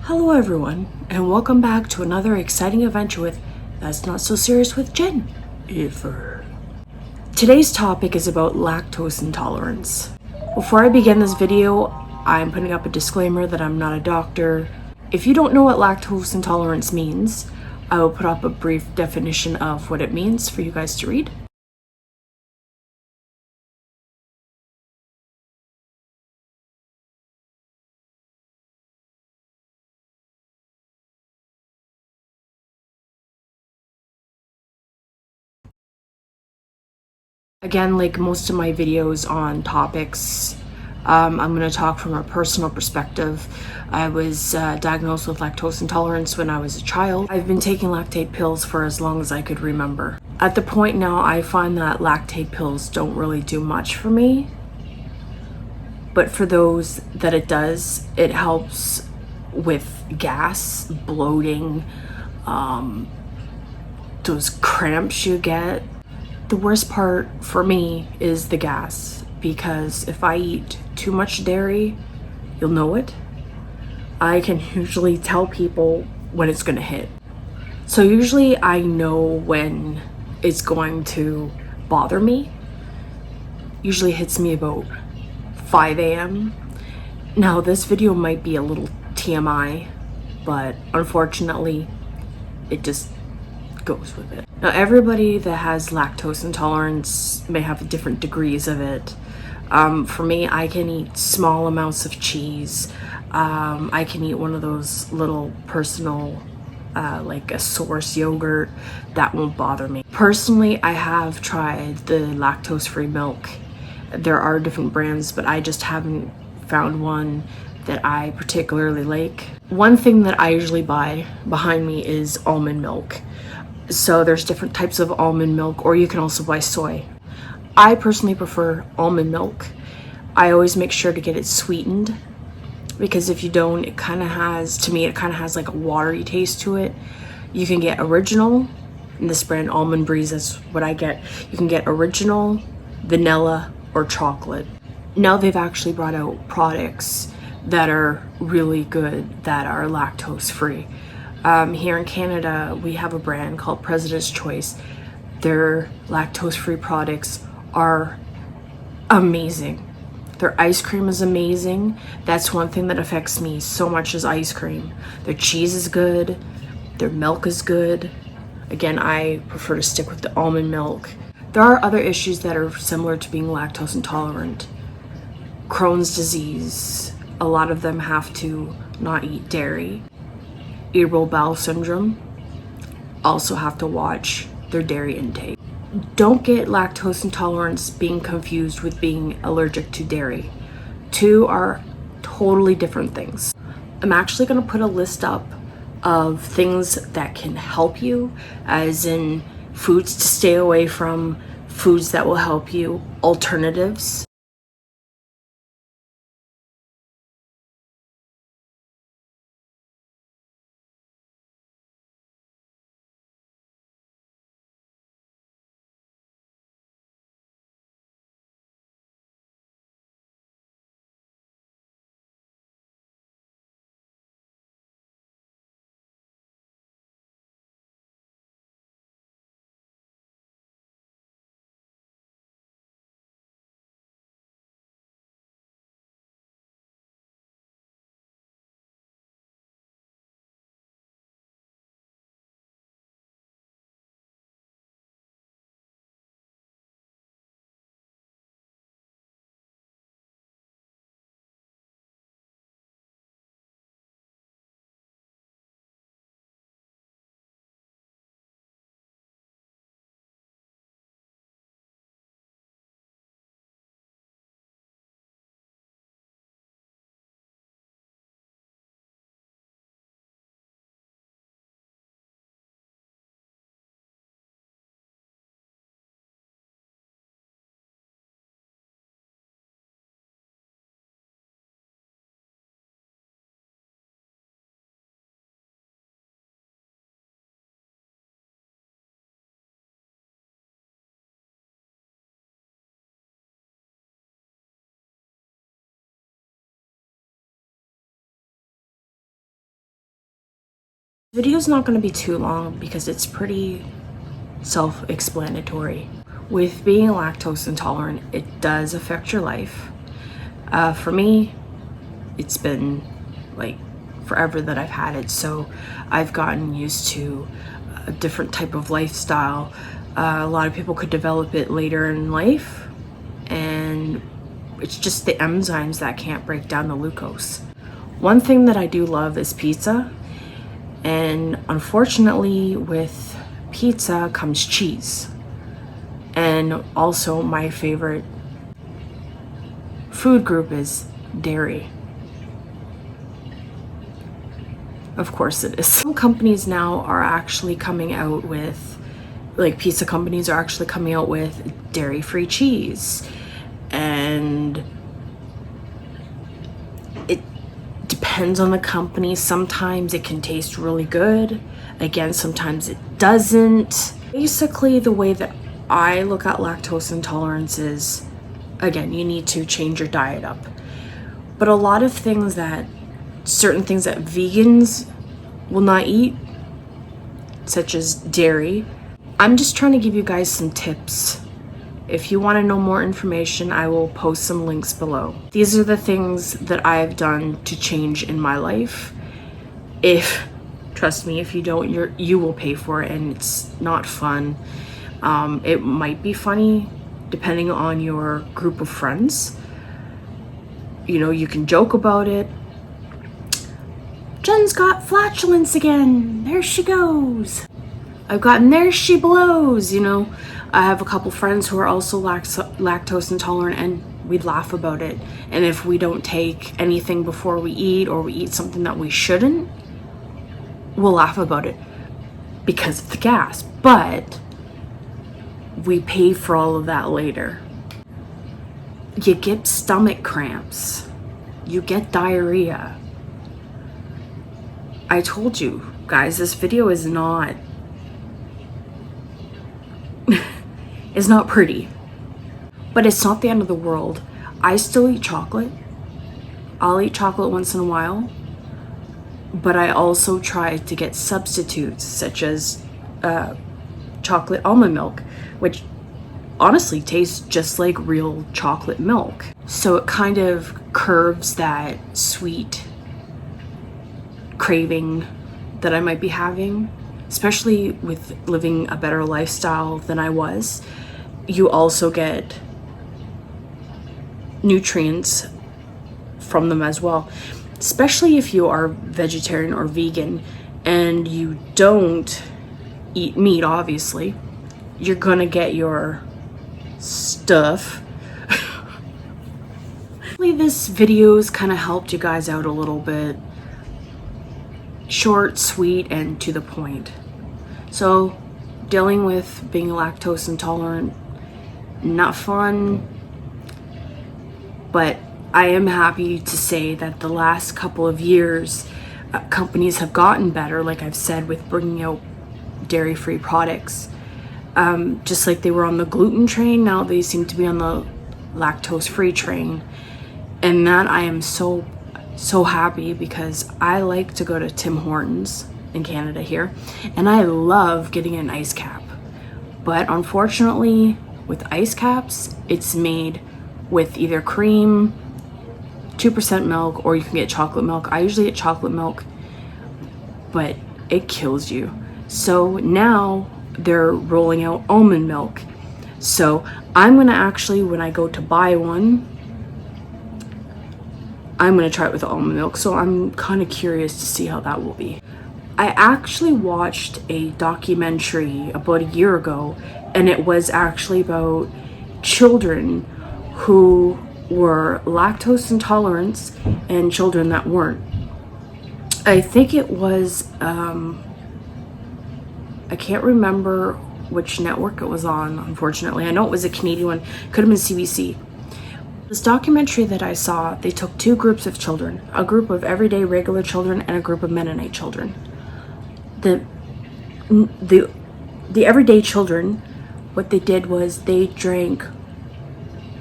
Hello everyone, and welcome back to another exciting adventure with That's Not So Serious with Jen. Today's topic is about lactose intolerance. Before I begin this video, I'm putting up a disclaimer that I'm not a doctor. If you don't know what lactose intolerance means, I will put up a brief definition of what it means for you guys to read. Again, like most of my videos on topics, I'm going to talk from a personal perspective. I was diagnosed with lactose intolerance when I was a child. I've been taking lactate pills for as long as I could remember. At the point now, I find that lactate pills don't really do much for me. But for those that it does, it helps with gas, bloating, those cramps you get. The worst part for me is the gas, because if I eat too much dairy, you'll know it. I can usually tell people when it's gonna hit. So usually I know when it's going to bother me. Usually hits me about 5 a.m. Now this video might be a little TMI, but unfortunately it just goes with it. Now everybody that has lactose intolerance may have different degrees of it. For me, I can eat small amounts of cheese. I can eat one of those little personal like a source yogurt. That won't bother me. Personally, I have tried the lactose-free milk. There are different brands, but I just haven't found one that I particularly like. One thing that I usually buy behind me is almond milk. So there's different types of almond milk, or you can also buy soy. I personally prefer almond milk. I always make sure to get it sweetened, because if you don't, it kind of has like a watery taste to it. You can get original, in this brand Almond Breeze, that's what I get. You can get original, vanilla, or chocolate. Now they've actually brought out products that are really good that are lactose free. Here in Canada, we have a brand called President's Choice. Their lactose-free products are amazing. Their ice cream is amazing. That's one thing that affects me so much is ice cream. Their cheese is good. Their milk is good. Again, I prefer to stick with the almond milk. There are other issues that are similar to being lactose intolerant. Crohn's disease. A lot of them have to not eat dairy. Irritable bowel syndrome, also have to watch their dairy intake. Don't get lactose intolerance being confused with being allergic to dairy. Two are totally different things. I'm actually going to put a list up of things that can help you, as in foods to stay away from, foods that will help you, alternatives. The video's not going to be too long because it's pretty self-explanatory. With being lactose intolerant, it does affect your life. For me, it's been like forever that I've had it, so I've gotten used to a different type of lifestyle. A lot of people could develop it later in life, and it's just the enzymes that can't break down the glucose. One thing that I do love is pizza, and unfortunately with pizza comes cheese. And also my favorite food group is dairy. Of course it is. Some companies now are actually coming out with, like pizza companies are actually coming out with dairy-free cheese. And it depends on the company. Sometimes it can taste really good. Again, sometimes it doesn't. Basically, the way that I look at lactose intolerance is, again, you need to change your diet up. But a lot of things certain things that vegans will not eat, such as dairy. I'm just trying to give you guys some tips. If you want to know more information, I will post some links below. These are the things that I have done to change in my life. Trust me, if you don't, you will pay for it, and it's not fun. It might be funny depending on your group of friends. You know, you can joke about it. Jen's got flatulence again. There she goes. I've gotten there she blows, you know. I have a couple friends who are also lactose intolerant, and we'd laugh about it. And if we don't take anything before we eat, or we eat something that we shouldn't, we'll laugh about it because of the gas. But we pay for all of that later. You get stomach cramps. You get diarrhea. I told you guys, this video is not pretty, but it's not the end of the world. I still eat chocolate. I'll eat chocolate once in a while, but I also try to get substitutes such as chocolate almond milk, which honestly tastes just like real chocolate milk. So it kind of curbs that sweet craving that I might be having, especially with living a better lifestyle than I was. You also get nutrients from them as well, especially if you are vegetarian or vegan and you don't eat meat. Obviously, you're gonna get your stuff. Hopefully this video's kind of helped you guys out a little bit. Short, sweet, and to the point. So dealing with being lactose intolerant, not fun, but I am happy to say that the last couple of years companies have gotten better, like I've said, with bringing out dairy-free products. Just like they were on the gluten train, now they seem to be on the lactose-free train. And that I am so happy, because I like to go to Tim Hortons in Canada here, and I love getting an ice cap. But unfortunately, with ice caps, it's made with either cream, 2% milk, or you can get chocolate milk. I usually get chocolate milk, but it kills you. So now they're rolling out almond milk. So I'm gonna actually, when I go to buy one, I'm gonna try it with almond milk. So I'm kind of curious to see how that will be. I actually watched a documentary about a year ago, and it was actually about children who were lactose intolerant and children that weren't. I think it was, I can't remember which network it was on, unfortunately. I know it was a Canadian one, could have been CBC. This documentary that I saw, they took two groups of children, a group of everyday regular children and a group of Mennonite children. The everyday children, what they did was they drank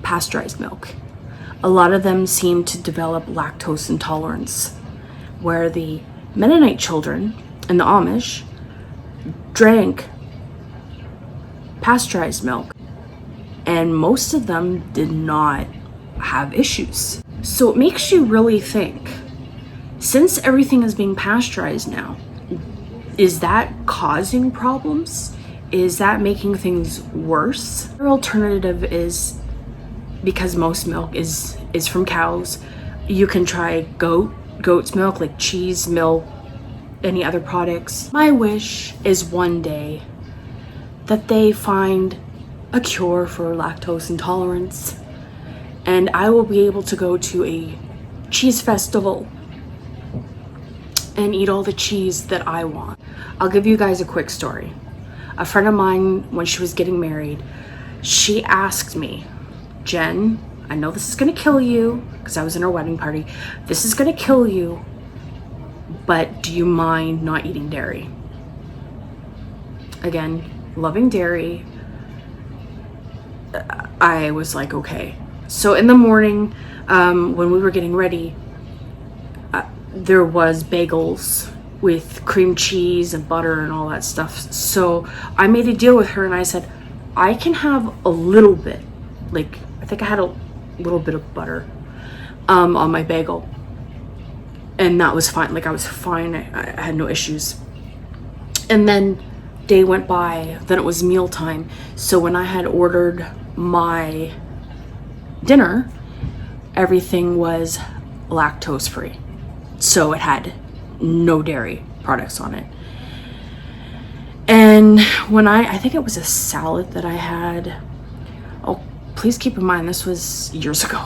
pasteurized milk. A lot of them seemed to develop lactose intolerance, where the Mennonite children, and the Amish drank pasteurized milk, and most of them did not have issues. So it makes you really think, since everything is being pasteurized now, is that causing problems? Is that making things worse? Another alternative is, because most milk is from cows, you can try goat's milk, like cheese milk, any other products. My wish is one day that they find a cure for lactose intolerance, and I will be able to go to a cheese festival and eat all the cheese that I want. I'll give you guys a quick story. A friend of mine, when she was getting married, she asked me, Jen, I know this is gonna kill you, because I was in her wedding party, this is gonna kill you, but do you mind not eating dairy? Again, loving dairy, I was like, okay. So in the morning, when we were getting ready, there was bagels with cream cheese and butter and all that stuff. So I made a deal with her and I said, I can have a little bit, like I think I had a little bit of butter on my bagel, and that was fine. Like I was fine, I had no issues. And then day went by, then it was mealtime. So when I had ordered my dinner, everything was lactose free. So it had no dairy products on it. And when I think it was a salad that I had, oh, please keep in mind this was years ago.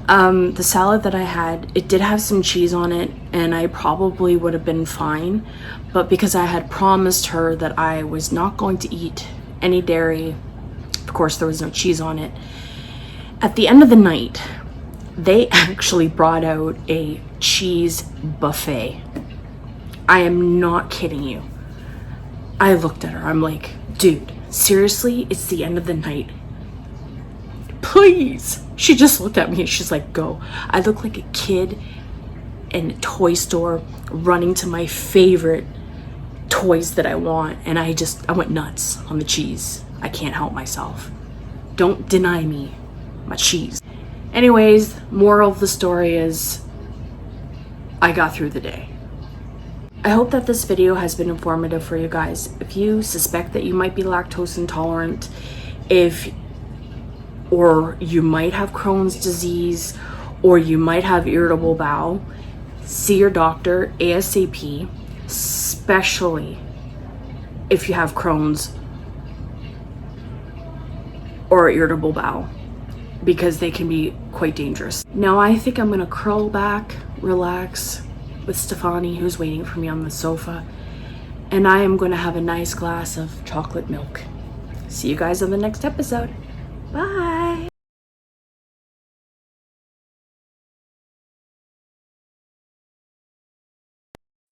The salad that I had, it did have some cheese on it, and I probably would have been fine, but because I had promised her that I was not going to eat any dairy, of course there was no cheese on it. At the end of the night, they actually brought out a cheese buffet. I am not kidding you. I looked at her, I'm like, dude, seriously, it's the end of the night. Please. She just looked at me and she's like, go. I look like a kid in a toy store running to my favorite toys that I want, and I went nuts on the cheese. I can't help myself. Don't deny me my cheese. Anyways, moral of the story is I got through the day. I hope that this video has been informative for you guys. If you suspect that you might be lactose intolerant, or you might have Crohn's disease, or you might have irritable bowel, see your doctor ASAP, especially if you have Crohn's or irritable bowel, because they can be quite dangerous. Now I think I'm gonna curl back, relax with Stefani, who's waiting for me on the sofa, and I am gonna have a nice glass of chocolate milk. See you guys on the next episode. Bye.